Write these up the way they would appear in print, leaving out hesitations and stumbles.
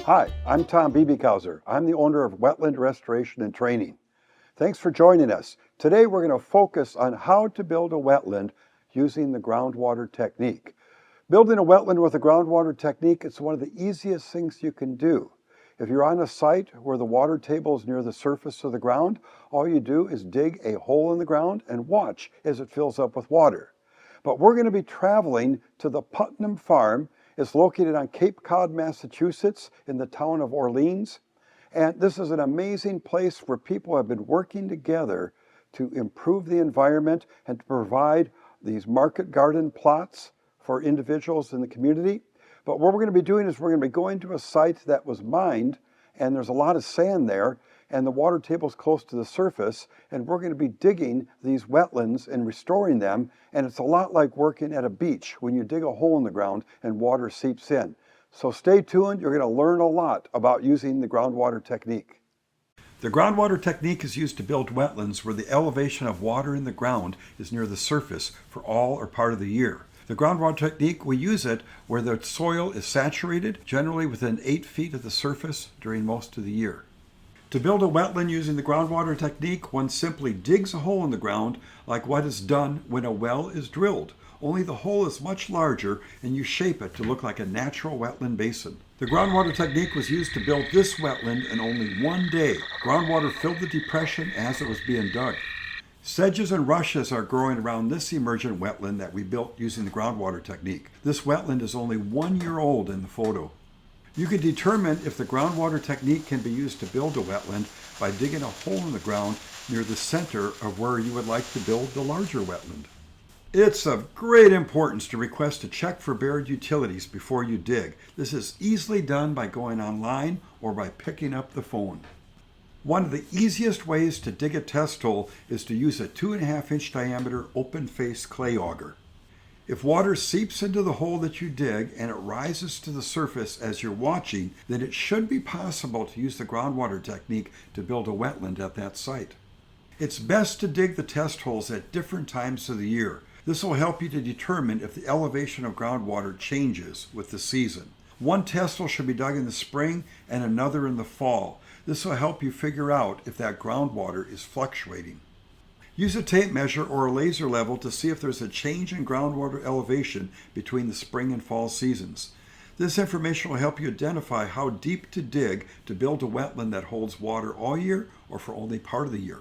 Hi, I'm Tom Biebighauser. I'm the owner of Wetland Restoration and Training. Thanks for joining us. Today we're going to focus on how to build a wetland using the groundwater technique. Building a wetland with a groundwater technique is one of the easiest things you can do. If you're on a site where the water table is near the surface of the ground, all you do is dig a hole in the ground and watch as it fills up with water. But we're going to be traveling to the Putnam Farm. It's located on Cape Cod, Massachusetts, in the town of Orleans. And this is an amazing place where people have been working together to improve the environment and to provide these market garden plots for individuals in the community. But what we're going to be doing is we're going to be going to a site that was mined, and there's a lot of sand there, and the water table is close to the surface, and we're going to be digging these wetlands and restoring them. And it's a lot like working at a beach when you dig a hole in the ground and water seeps in. So stay tuned, you're going to learn a lot about using the groundwater technique. The groundwater technique is used to build wetlands where the elevation of water in the ground is near the surface for all or part of the year. The groundwater technique, we use it where the soil is saturated, generally within 8 feet of the surface during most of the year. To build a wetland using the groundwater technique, one simply digs a hole in the ground like what is done when a well is drilled, only the hole is much larger and you shape it to look like a natural wetland basin. The groundwater technique was used to build this wetland in only 1 day. Groundwater filled the depression as it was being dug. Sedges and rushes are growing around this emergent wetland that we built using the groundwater technique. This wetland is only 1 year old in the photo. You can determine if the groundwater technique can be used to build a wetland by digging a hole in the ground near the center of where you would like to build the larger wetland. It's of great importance to request a check for buried utilities before you dig. This is easily done by going online or by picking up the phone. One of the easiest ways to dig a test hole is to use a 2.5-inch diameter open-face clay auger. If water seeps into the hole that you dig and it rises to the surface as you're watching, then it should be possible to use the groundwater technique to build a wetland at that site. It's best to dig the test holes at different times of the year. This will help you to determine if the elevation of groundwater changes with the season. One test hole should be dug in the spring and another in the fall. This will help you figure out if that groundwater is fluctuating. Use a tape measure or a laser level to see if there's a change in groundwater elevation between the spring and fall seasons. This information will help you identify how deep to dig to build a wetland that holds water all year or for only part of the year.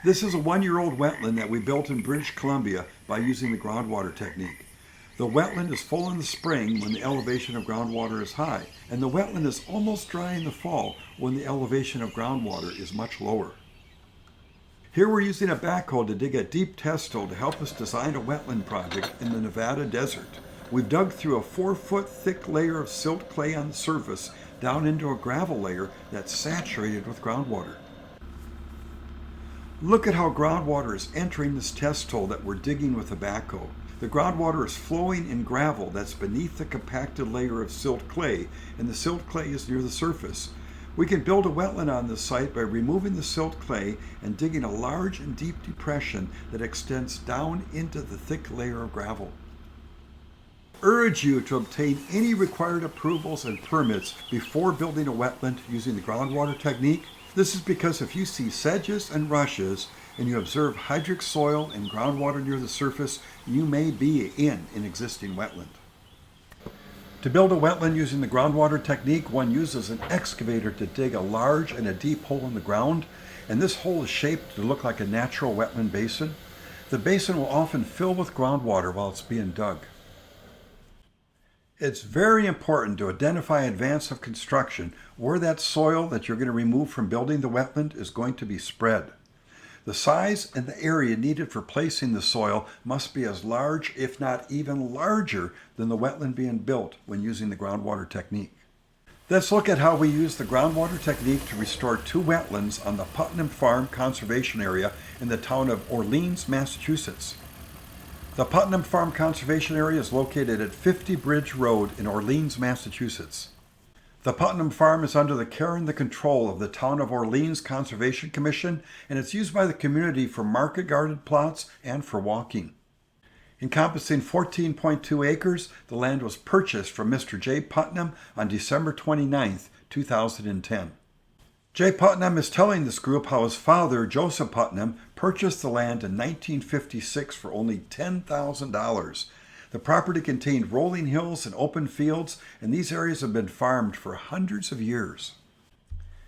This is a 1-year-old wetland that we built in British Columbia by using the groundwater technique. The wetland is full in the spring when the elevation of groundwater is high, and the wetland is almost dry in the fall when the elevation of groundwater is much lower. Here we're using a backhoe to dig a deep test hole to help us design a wetland project in the Nevada desert. We've dug through a 4-foot thick layer of silt clay on the surface down into a gravel layer that's saturated with groundwater. Look at how groundwater is entering this test hole that we're digging with a backhoe. The groundwater is flowing in gravel that's beneath the compacted layer of silt clay, and the silt clay is near the surface. We can build a wetland on this site by removing the silt clay and digging a large and deep depression that extends down into the thick layer of gravel. I urge you to obtain any required approvals and permits before building a wetland using the groundwater technique. This is because if you see sedges and rushes and you observe hydric soil and groundwater near the surface, you may be in an existing wetland. To build a wetland using the groundwater technique, one uses an excavator to dig a large and a deep hole in the ground, and this hole is shaped to look like a natural wetland basin. The basin will often fill with groundwater while it's being dug. It's very important to identify in advance of construction where that soil that you're going to remove from building the wetland is going to be spread. The size and the area needed for placing the soil must be as large, if not even larger, than the wetland being built when using the groundwater technique. Let's look at how we use the groundwater technique to restore 2 wetlands on the Putnam Farm Conservation Area in the town of Orleans, Massachusetts. The Putnam Farm Conservation Area is located at 50 Bridge Road in Orleans, Massachusetts. The Putnam Farm is under the care and the control of the Town of Orleans Conservation Commission, and it's used by the community for market garden plots and for walking. Encompassing 14.2 acres, the land was purchased from Mr. J. Putnam on December 29, 2010. J. Putnam is telling this group how his father, Joseph Putnam, purchased the land in 1956 for only $10,000. The property contained rolling hills and open fields, and these areas have been farmed for hundreds of years.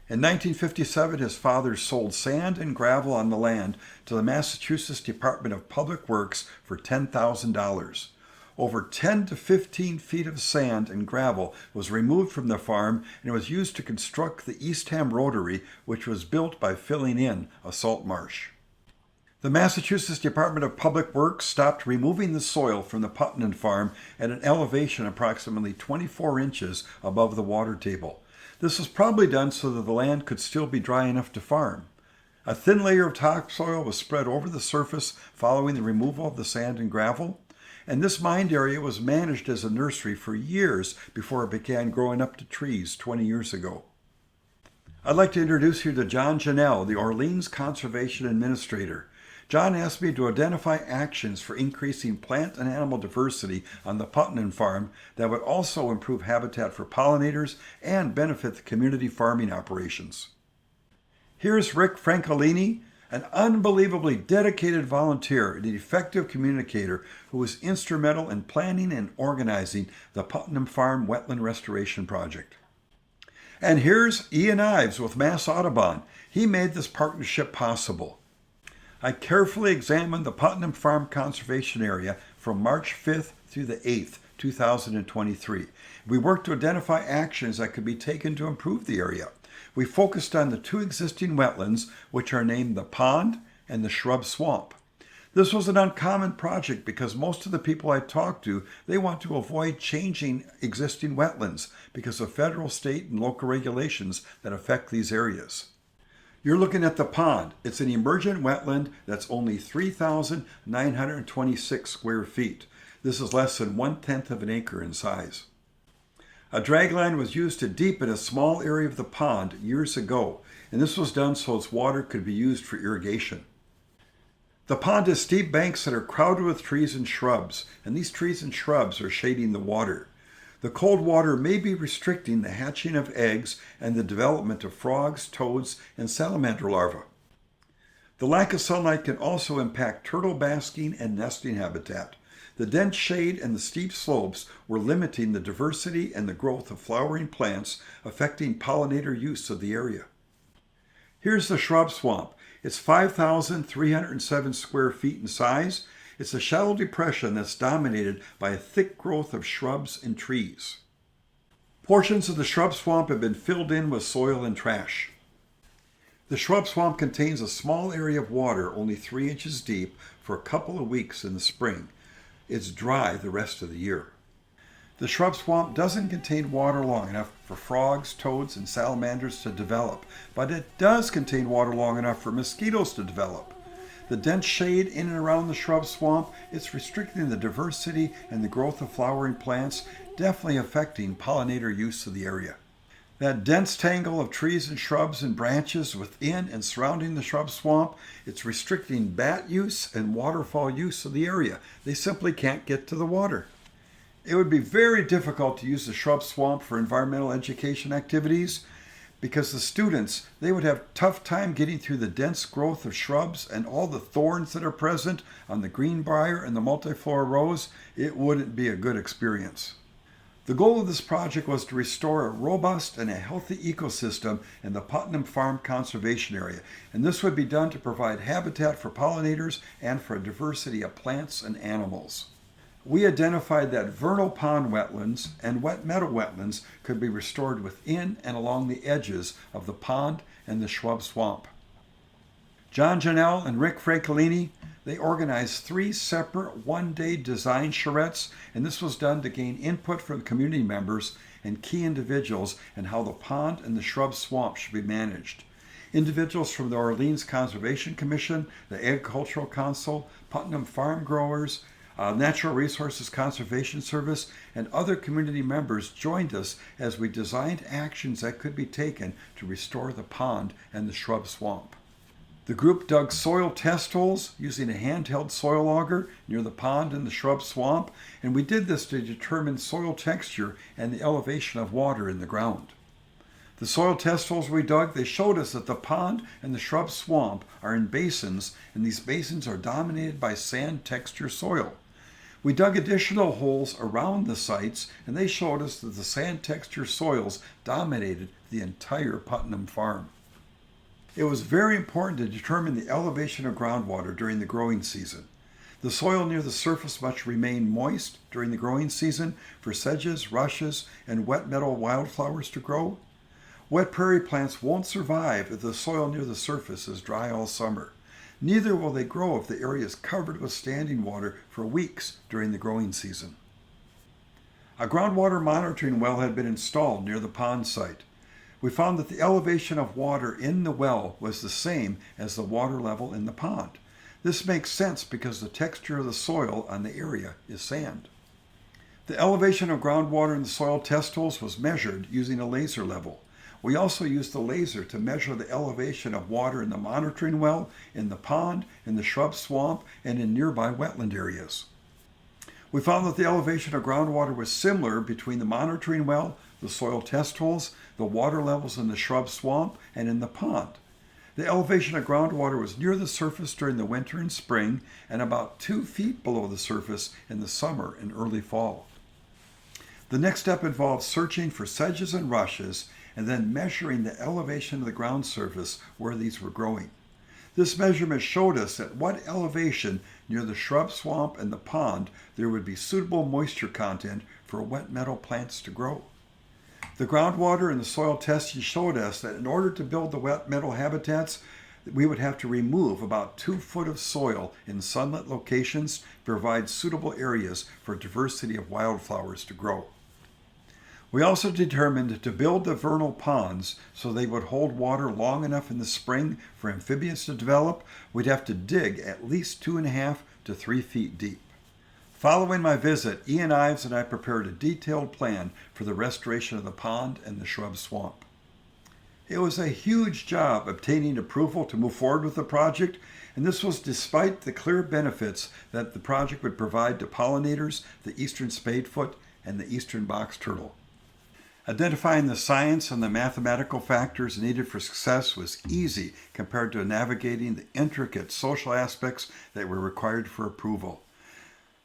In 1957, his father sold sand and gravel on the land to the Massachusetts Department of Public Works for $10,000. Over 10 to 15 feet of sand and gravel was removed from the farm and it was used to construct the Eastham Rotary, which was built by filling in a salt marsh. The Massachusetts Department of Public Works stopped removing the soil from the Putnam Farm at an elevation approximately 24 inches above the water table. This was probably done so that the land could still be dry enough to farm. A thin layer of topsoil was spread over the surface following the removal of the sand and gravel, and this mined area was managed as a nursery for years before it began growing up to trees 20 years ago. I'd like to introduce you to John Janelle, the Orleans Conservation Administrator. John asked me to identify actions for increasing plant and animal diversity on the Putnam Farm that would also improve habitat for pollinators and benefit the community farming operations. Here's Rick Francolini, an unbelievably dedicated volunteer and an effective communicator who was instrumental in planning and organizing the Putnam Farm Wetland Restoration Project. And here's Ian Ives with Mass Audubon. He made this partnership possible. I carefully examined the Putnam Farm Conservation Area from March 5th through the 8th, 2023. We worked to identify actions that could be taken to improve the area. We focused on the two existing wetlands, which are named the pond and the shrub swamp. This was an uncommon project because most of the people I talked to, they want to avoid changing existing wetlands because of federal, state, and local regulations that affect these areas. You're looking at the pond. It's an emergent wetland that's only 3,926 square feet. This is less than 1/10 of an acre in size. A dragline was used to deepen a small area of the pond years ago, and this was done so its water could be used for irrigation. The pond has steep banks that are crowded with trees and shrubs, and these trees and shrubs are shading the water. The cold water may be restricting the hatching of eggs and the development of frogs, toads, and salamander larvae. The lack of sunlight can also impact turtle basking and nesting habitat. The dense shade and the steep slopes were limiting the diversity and the growth of flowering plants, affecting pollinator use of the area. Here's the shrub swamp. It's 5,307 square feet in size. It's a shallow depression that's dominated by a thick growth of shrubs and trees. Portions of the shrub swamp have been filled in with soil and trash. The shrub swamp contains a small area of water, only 3 inches deep, for a couple of weeks in the spring. It's dry the rest of the year. The shrub swamp doesn't contain water long enough for frogs, toads, and salamanders to develop, but it does contain water long enough for mosquitoes to develop. The dense shade in and around the shrub swamp, it's restricting the diversity and the growth of flowering plants, definitely affecting pollinator use of the area. That dense tangle of trees and shrubs and branches within and surrounding the shrub swamp, it's restricting bat use and waterfowl use of the area. They simply can't get to the water. It would be very difficult to use the shrub swamp for environmental education activities because the students, they would have a tough time getting through the dense growth of shrubs and all the thorns that are present on the greenbrier and the multiflora rose. It wouldn't be a good experience. The goal of this project was to restore a robust and a healthy ecosystem in the Putnam Farm Conservation Area, and this would be done to provide habitat for pollinators and for a diversity of plants and animals. We identified that vernal pond wetlands and wet meadow wetlands could be restored within and along the edges of the pond and the shrub swamp. John Janelle and Rick Francolini, they organized 3 separate one-day design charrettes, and this was done to gain input from community members and key individuals in how the pond and the shrub swamp should be managed. Individuals from the Orleans Conservation Commission, the Agricultural Council, Putnam Farm Growers, Natural Resources Conservation Service, and other community members joined us as we designed actions that could be taken to restore the pond and the shrub swamp. The group dug soil test holes using a handheld soil auger near the pond and the shrub swamp, and we did this to determine soil texture and the elevation of water in the ground. The soil test holes we dug, they showed us that the pond and the shrub swamp are in basins, and these basins are dominated by sand texture soil. We dug additional holes around the sites, and they showed us that the sand texture soils dominated the entire Putnam farm. It was very important to determine the elevation of groundwater during the growing season. The soil near the surface must remain moist during the growing season for sedges, rushes, and wet meadow wildflowers to grow. Wet prairie plants won't survive if the soil near the surface is dry all summer. Neither will they grow if the area is covered with standing water for weeks during the growing season. A groundwater monitoring well had been installed near the pond site. We found that the elevation of water in the well was the same as the water level in the pond. This makes sense because the texture of the soil on the area is sand. The elevation of groundwater in the soil test holes was measured using a laser level. We also used the laser to measure the elevation of water in the monitoring well, in the pond, in the shrub swamp, and in nearby wetland areas. We found that the elevation of groundwater was similar between the monitoring well, the soil test holes, the water levels in the shrub swamp, and in the pond. The elevation of groundwater was near the surface during the winter and spring, and about 2 feet below the surface in the summer and early fall. The next step involved searching for sedges and rushes, and then measuring the elevation of the ground surface where these were growing. This measurement showed us at what elevation near the shrub swamp and the pond there would be suitable moisture content for wet meadow plants to grow. The groundwater and the soil testing showed us that in order to build the wet meadow habitats, we would have to remove about 2 foot of soil in sunlit locations to provide suitable areas for a diversity of wildflowers to grow. We also determined to build the vernal ponds so they would hold water long enough in the spring for amphibians to develop. We'd have to dig at least 2.5 to 3 feet deep. Following my visit, Ian Ives and I prepared a detailed plan for the restoration of the pond and the shrub swamp. It was a huge job obtaining approval to move forward with the project, and this was despite the clear benefits that the project would provide to pollinators, the eastern spadefoot, and the eastern box turtle. Identifying the science and the mathematical factors needed for success was easy compared to navigating the intricate social aspects that were required for approval.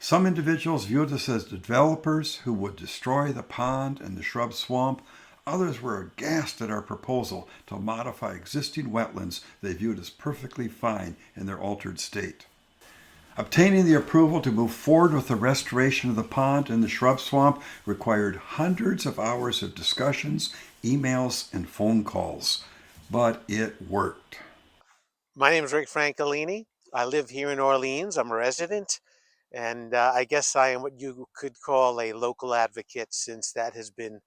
Some individuals viewed us as developers who would destroy the pond and the shrub swamp. Others were aghast at our proposal to modify existing wetlands they viewed as perfectly fine in their altered state. Obtaining the approval to move forward with the restoration of the pond and the shrub swamp required hundreds of hours of discussions, emails, and phone calls. But it worked. My name is Rick Francolini. I live here in Orleans. I'm a resident, and I guess I am what you could call a local advocate, since that has been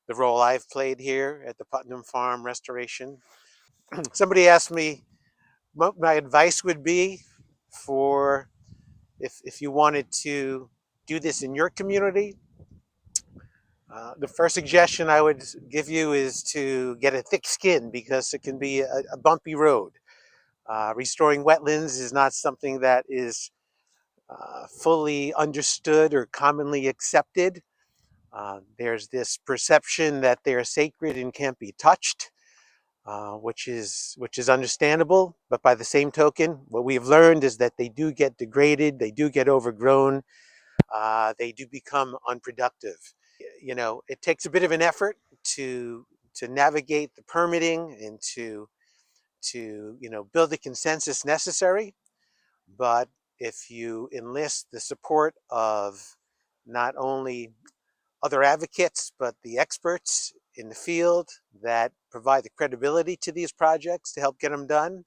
the role I've played here at the Putnam Farm Restoration. Somebody asked me what my advice would be for if you wanted to do this in your community. The first suggestion I would give you is to get a thick skin, because it can be a bumpy road. Restoring wetlands is not something that is fully understood or commonly accepted. There's this perception that they're sacred and can't be touched, which is understandable. But by the same token, what we've learned is that they do get degraded, they do get overgrown, they do become unproductive. You know, it takes a bit of an effort to navigate the permitting and to build the consensus necessary. But if you enlist the support of not only other advocates, but the experts in the field that provide the credibility to these projects to help get them done,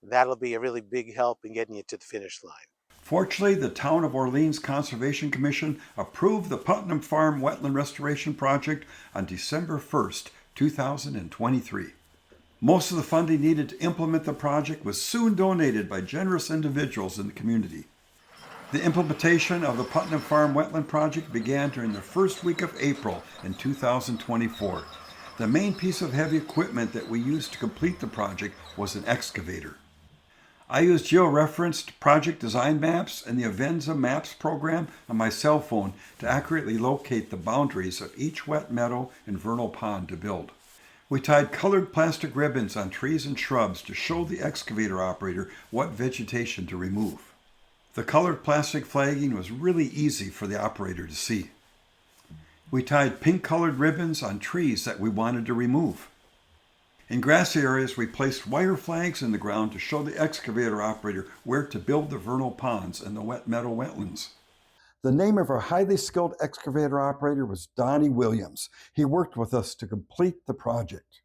that'll be a really big help in getting you to the finish line. Fortunately, the Town of Orleans Conservation Commission approved the Putnam Farm Wetland Restoration Project on December 1st, 2023. Most of the funding needed to implement the project was soon donated by generous individuals in the community. The implementation of the Putnam Farm Wetland Project began during the first week of April in 2024. The main piece of heavy equipment that we used to complete the project was an excavator. I use georeferenced project design maps and the Avenza Maps program on my cell phone to accurately locate the boundaries of each wet meadow and vernal pond to build. We tied colored plastic ribbons on trees and shrubs to show the excavator operator what vegetation to remove. The colored plastic flagging was really easy for the operator to see. We tied pink colored ribbons on trees that we wanted to remove. In grassy areas, we placed wire flags in the ground to show the excavator operator where to build the vernal ponds and the wet meadow wetlands. The name of our highly skilled excavator operator was Donnie Williams. He worked with us to complete the project.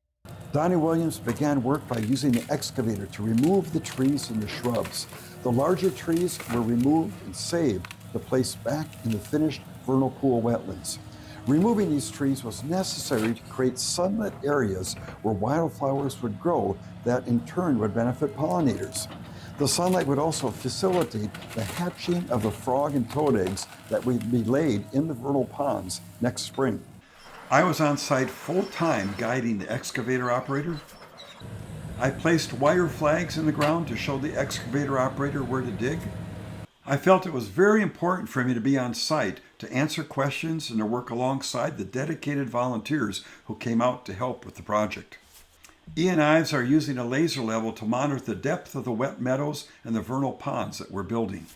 Donnie Williams began work by using the excavator to remove the trees and the shrubs. The larger trees were removed and saved to place back in the finished vernal pool wetlands. Removing these trees was necessary to create sunlit areas where wildflowers would grow that in turn would benefit pollinators. The sunlight would also facilitate the hatching of the frog and toad eggs that would be laid in the vernal ponds next spring. I was on site full-time guiding the excavator operator. I placed wire flags in the ground to show the excavator operator where to dig. I felt it was very important for me to be on site to answer questions and to work alongside the dedicated volunteers who came out to help with the project. Ian Ives are using a laser level to monitor the depth of the wet meadows and the vernal ponds that we're building.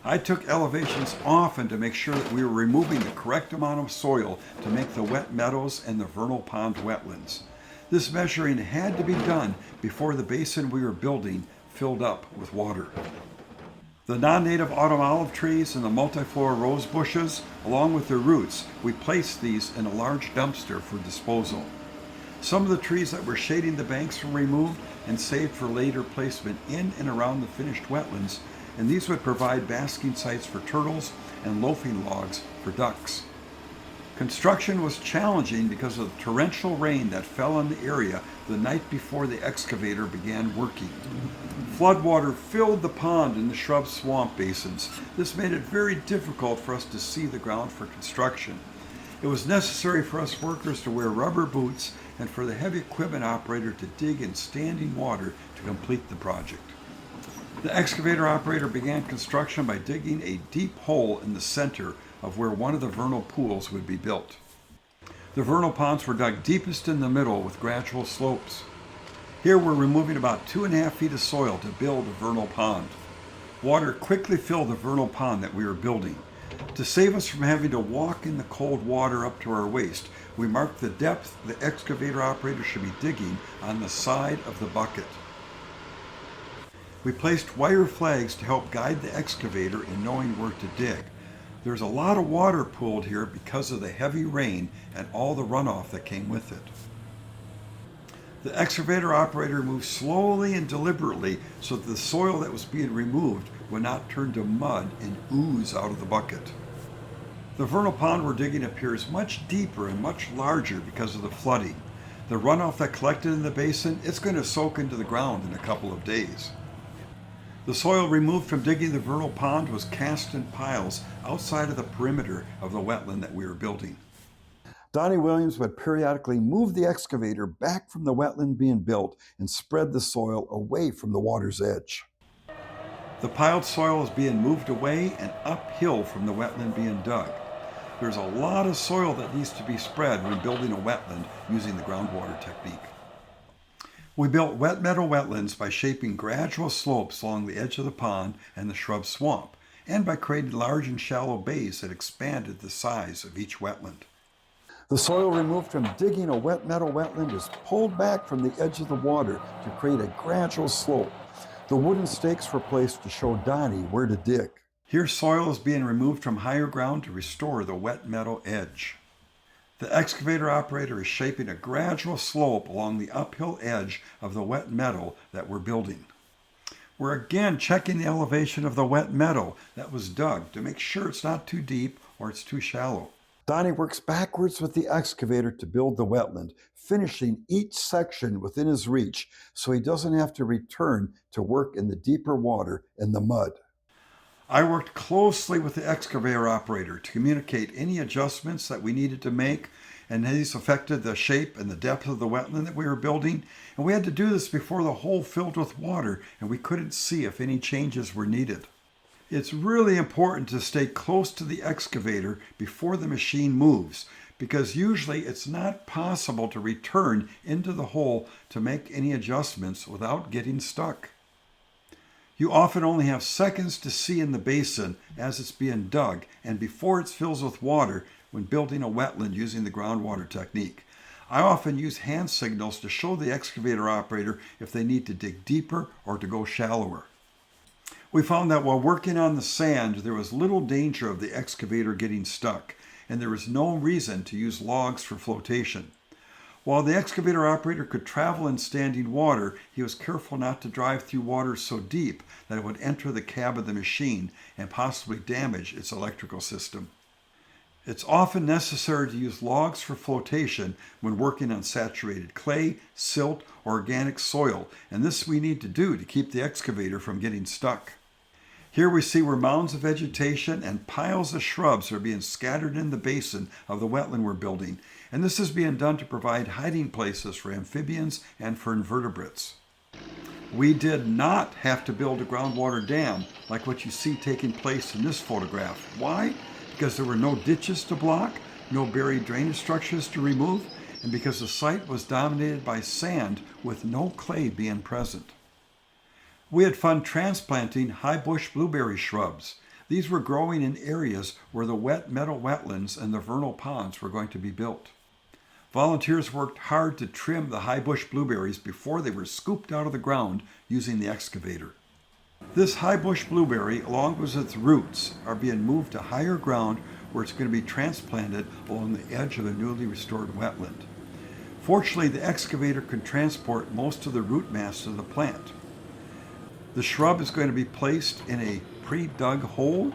I took elevations often to make sure that we were removing the correct amount of soil to make the wet meadows and the vernal pond wetlands. This measuring had to be done before the basin we were building filled up with water. The non-native autumn olive trees and the multiflora rose bushes, along with their roots, we placed these in a large dumpster for disposal. Some of the trees that were shading the banks were removed and saved for later placement in and around the finished wetlands, and these would provide basking sites for turtles and loafing logs for ducks. Construction was challenging because of the torrential rain that fell on the area the night before the excavator began working. Floodwater filled the pond and the shrub swamp basins. This made it very difficult for us to see the ground for construction. It was necessary for us workers to wear rubber boots and for the heavy equipment operator to dig in standing water to complete the project. The excavator operator began construction by digging a deep hole in the center of where one of the vernal pools would be built. The vernal ponds were dug deepest in the middle with gradual slopes. Here we're removing about 2.5 feet of soil to build a vernal pond. Water quickly filled the vernal pond that we were building. To save us from having to walk in the cold water up to our waist, we marked the depth the excavator operator should be digging on the side of the bucket. We placed wire flags to help guide the excavator in knowing where to dig. There's a lot of water pooled here because of the heavy rain and all the runoff that came with it. The excavator operator moved slowly and deliberately so that the soil that was being removed would not turn to mud and ooze out of the bucket. The vernal pond we're digging appears much deeper and much larger because of the flooding. The runoff that collected in the basin, it's going to soak into the ground in a couple of days. The soil removed from digging the vernal pond was cast in piles outside of the perimeter of the wetland that we were building. Donnie Williams would periodically move the excavator back from the wetland being built and spread the soil away from the water's edge. The piled soil is being moved away and uphill from the wetland being dug. There's a lot of soil that needs to be spread when building a wetland using the groundwater technique. We built wet meadow wetlands by shaping gradual slopes along the edge of the pond and the shrub swamp, and by creating large and shallow bays that expanded the size of each wetland. The soil removed from digging a wet meadow wetland is pulled back from the edge of the water to create a gradual slope. The wooden stakes were placed to show Donnie where to dig. Here soil is being removed from higher ground to restore the wet meadow edge. The excavator operator is shaping a gradual slope along the uphill edge of the wet meadow that we're building. We're again checking the elevation of the wet meadow that was dug to make sure it's not too deep or it's too shallow. Donnie works backwards with the excavator to build the wetland, finishing each section within his reach so he doesn't have to return to work in the deeper water and the mud. I worked closely with the excavator operator to communicate any adjustments that we needed to make and these affected the shape and the depth of the wetland that we were building. And we had to do this before the hole filled with water, and we couldn't see if any changes were needed. It's really important to stay close to the excavator before the machine moves, because usually it's not possible to return into the hole to make any adjustments without getting stuck. You often only have seconds to see in the basin as it's being dug and before it fills with water when building a wetland using the groundwater technique. I often use hand signals to show the excavator operator if they need to dig deeper or to go shallower. We found that while working on the sand, there was little danger of the excavator getting stuck, and there was no reason to use logs for flotation. While the excavator operator could travel in standing water, he was careful not to drive through water so deep that it would enter the cab of the machine and possibly damage its electrical system. It's often necessary to use logs for flotation when working on saturated clay, silt, or organic soil, and this we need to do to keep the excavator from getting stuck. Here we see where mounds of vegetation and piles of shrubs are being scattered in the basin of the wetland we're building, and this is being done to provide hiding places for amphibians and for invertebrates. We did not have to build a groundwater dam like what you see taking place in this photograph. Why? Because there were no ditches to block, no buried drainage structures to remove, and because the site was dominated by sand with no clay being present. We had fun transplanting high bush blueberry shrubs. These were growing in areas where the wet meadow wetlands and the vernal ponds were going to be built. Volunteers worked hard to trim the high bush blueberries before they were scooped out of the ground using the excavator. This high bush blueberry, along with its roots, are being moved to higher ground where it's going to be transplanted along the edge of a newly restored wetland. Fortunately, the excavator can transport most of the root mass of the plant. The shrub is going to be placed in a pre-dug hole,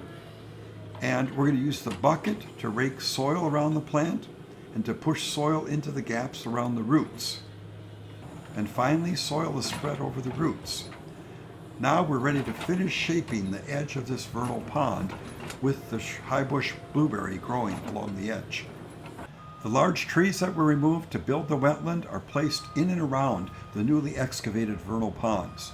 and we're going to use the bucket to rake soil around the plant and to push soil into the gaps around the roots. And finally, soil is spread over the roots. Now we're ready to finish shaping the edge of this vernal pond with the high bush blueberry growing along the edge. The large trees that were removed to build the wetland are placed in and around the newly excavated vernal ponds.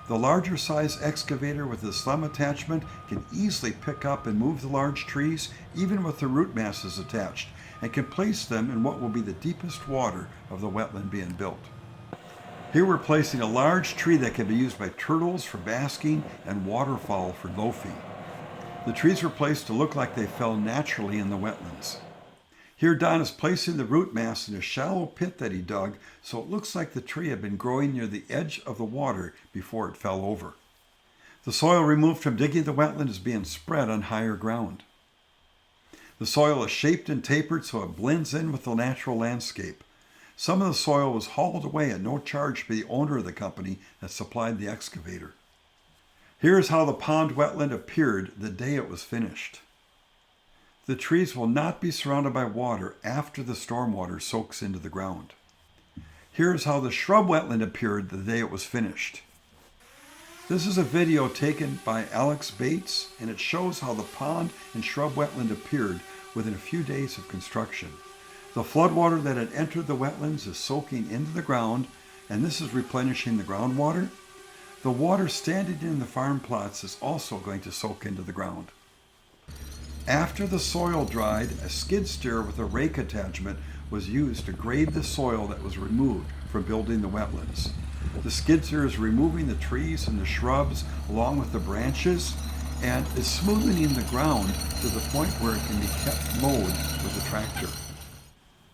The larger size excavator with the stem attachment can easily pick up and move the large trees, even with the root masses attached, and can place them in what will be the deepest water of the wetland being built. Here we're placing a large tree that can be used by turtles for basking and waterfowl for loafing. The trees were placed to look like they fell naturally in the wetlands. Here Don is placing the root mass in a shallow pit that he dug, so it looks like the tree had been growing near the edge of the water before it fell over. The soil removed from digging the wetland is being spread on higher ground. The soil is shaped and tapered so it blends in with the natural landscape. Some of the soil was hauled away at no charge to the owner of the company that supplied the excavator. Here is how the pond wetland appeared the day it was finished. The trees will not be surrounded by water after the stormwater soaks into the ground. Here is how the shrub wetland appeared the day it was finished. This is a video taken by Alex Bates, and it shows how the pond and shrub wetland appeared within a few days of construction. The floodwater that had entered the wetlands is soaking into the ground, and this is replenishing the groundwater. The water standing in the farm plots is also going to soak into the ground. After the soil dried, a skid steer with a rake attachment was used to grade the soil that was removed from building the wetlands. The skid steer is removing the trees and the shrubs along with the branches and is smoothing the ground to the point where it can be kept mowed with a tractor.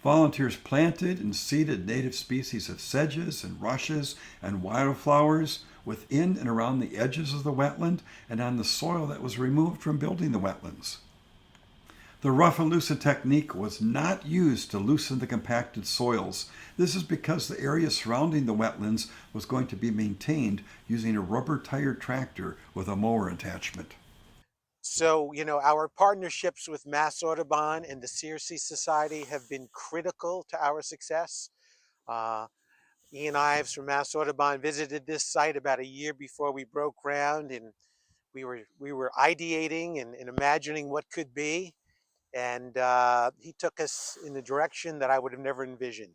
Volunteers planted and seeded native species of sedges and rushes and wildflowers within and around the edges of the wetland and on the soil that was removed from building the wetlands. The rough and loosen technique was not used to loosen the compacted soils. This is because the area surrounding the wetlands was going to be maintained using a rubber-tired tractor with a mower attachment. So, our partnerships with Mass Audubon and the CRC Society have been critical to our success. Ian Ives from Mass Audubon visited this site about a year before we broke ground, and we were ideating and imagining what could be. And he took us in a direction that I would have never envisioned.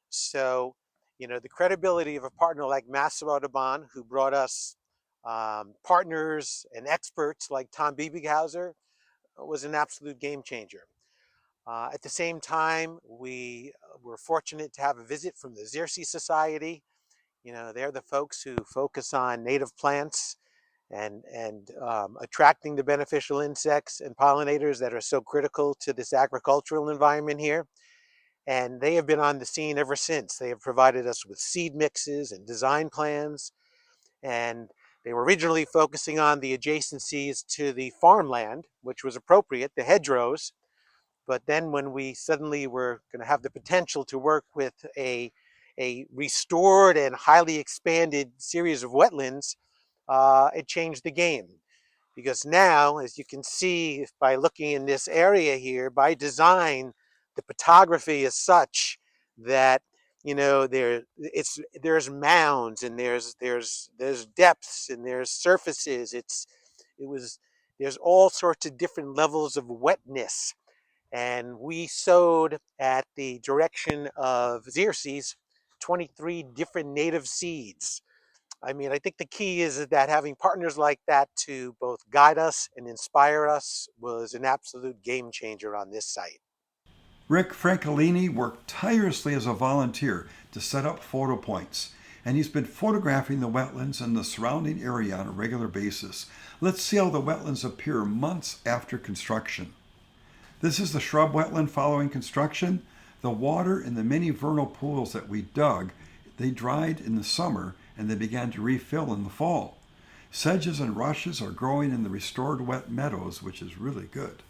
So, the credibility of a partner like Massimo Audubon, who brought us partners and experts like Tom Biebighauser, was an absolute game changer. At the same time, we were fortunate to have a visit from the Xerces Society. They're the folks who focus on native plants and attracting the beneficial insects and pollinators that are so critical to this agricultural environment here. And they have been on the scene ever since. They have provided us with seed mixes and design plans. And they were originally focusing on the adjacencies to the farmland, which was appropriate, the hedgerows. But then when we suddenly were going to have the potential to work with a restored and highly expanded series of wetlands, it changed the game. Because now, as you can see by looking in this area here, by design, the topography is such that there's mounds and there's depths and there's surfaces. It was There's all sorts of different levels of wetness, and we sowed at the direction of Xerces 23 different native seeds. I mean, I think the key is that having partners like that to both guide us and inspire us was an absolute game changer on this site. Rick Francolini worked tirelessly as a volunteer to set up photo points, and he's been photographing the wetlands and the surrounding area on a regular basis. Let's see how the wetlands appear months after construction. This is the shrub wetland following construction. The water in the many vernal pools that we dug, they dried in the summer and they began to refill in the fall. Sedges and rushes are growing in the restored wet meadows, which is really good.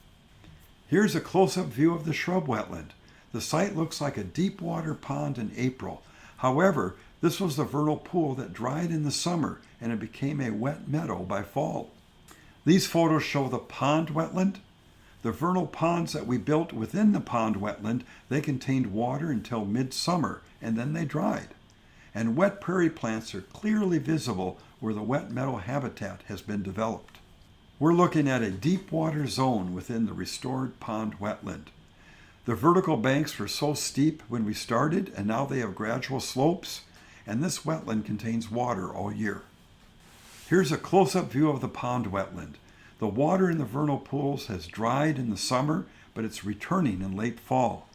Here's a close-up view of the shrub wetland. The site looks like a deep water pond in April. However, this was the vernal pool that dried in the summer and it became a wet meadow by fall. These photos show the pond wetland. The vernal ponds that we built within the pond wetland, they contained water until midsummer and then they dried. And wet prairie plants are clearly visible where the wet meadow habitat has been developed. We're looking at a deep water zone within the restored pond wetland. The vertical banks were so steep when we started, and now they have gradual slopes, and this wetland contains water all year. Here's a close-up view of the pond wetland. The water in the vernal pools has dried in the summer, but it's returning in late fall.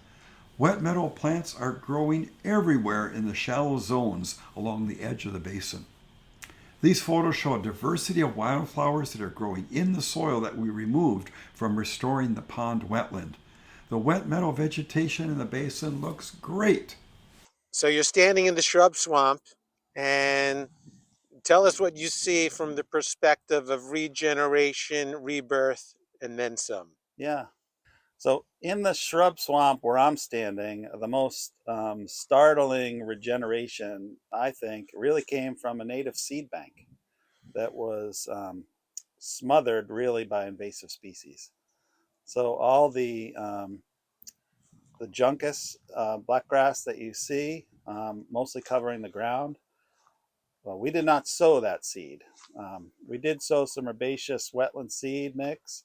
Wet meadow plants are growing everywhere in the shallow zones along the edge of the basin. These photos show a diversity of wildflowers that are growing in the soil that we removed from restoring the pond wetland. The wet meadow vegetation in the basin looks great. So you're standing in the shrub swamp, and tell us what you see from the perspective of regeneration, rebirth, and then some. Yeah. So in the shrub swamp where I'm standing, the most startling regeneration, I think, really came from a native seed bank that was smothered really by invasive species. So all the juncus blackgrass that you see, mostly covering the ground, well, we did not sow that seed. We did sow some herbaceous wetland seed mix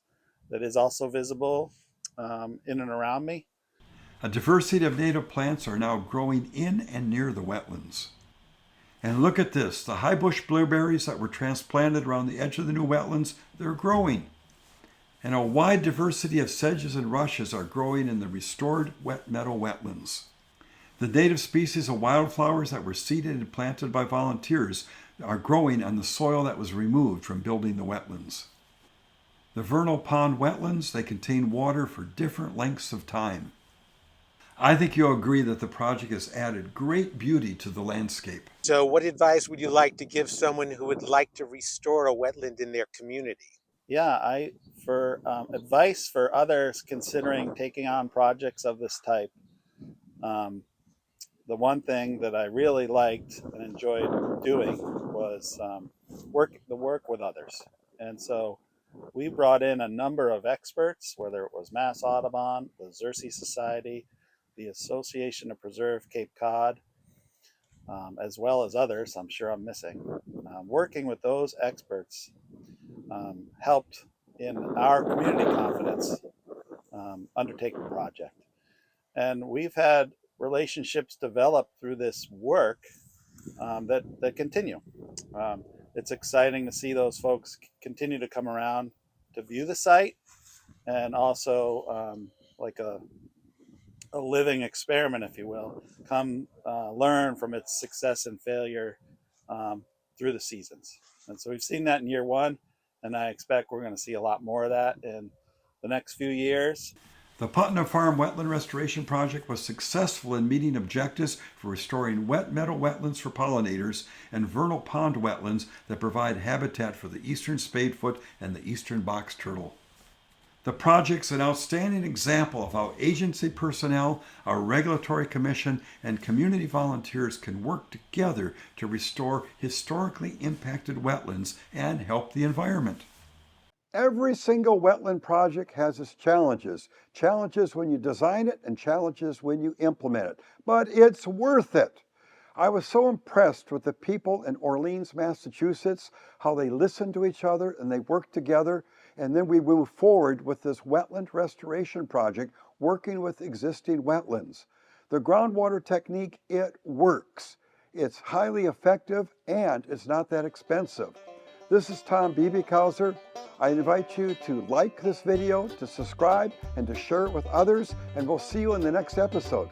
that is also visible in and around me. A diversity of native plants are now growing in and near the wetlands. And look at this, the high bush blueberries that were transplanted around the edge of the new wetlands, they're growing. And a wide diversity of sedges and rushes are growing in the restored wet meadow wetlands. The native species of wildflowers that were seeded and planted by volunteers are growing on the soil that was removed from building the wetlands. The vernal pond wetlands, they contain water for different lengths of time. I think you'll agree that the project has added great beauty to the landscape. So, what advice would you like to give someone who would like to restore a wetland in their community? Yeah, for advice for others considering taking on projects of this type, the one thing that I really liked and enjoyed doing was work with others. And so we brought in a number of experts, whether it was Mass Audubon, the Xerces Society, the Association to Preserve Cape Cod, as well as others I'm sure I'm missing. Working with those experts helped in our community confidence undertake the project. And we've had relationships develop through this work that continue. It's exciting to see those folks continue to come around to view the site, and also like a living experiment, if you will, come learn from its success and failure through the seasons. And so we've seen that in year one, and I expect we're going to see a lot more of that in the next few years. The Putnam Farm Wetland Restoration Project was successful in meeting objectives for restoring wet meadow wetlands for pollinators and vernal pond wetlands that provide habitat for the eastern spadefoot and the eastern box turtle. The project's an outstanding example of how agency personnel, our regulatory commission, and community volunteers can work together to restore historically impacted wetlands and help the environment. Every single wetland project has its challenges. Challenges when you design it and challenges when you implement it. But it's worth it. I was so impressed with the people in Orleans, Massachusetts, how they listened to each other and they worked together. And then we moved forward with this wetland restoration project, working with existing wetlands. The groundwater technique, it works. It's highly effective and it's not that expensive. This is Tom Biebighauser. I invite you to like this video, to subscribe, and to share it with others, and we'll see you in the next episode.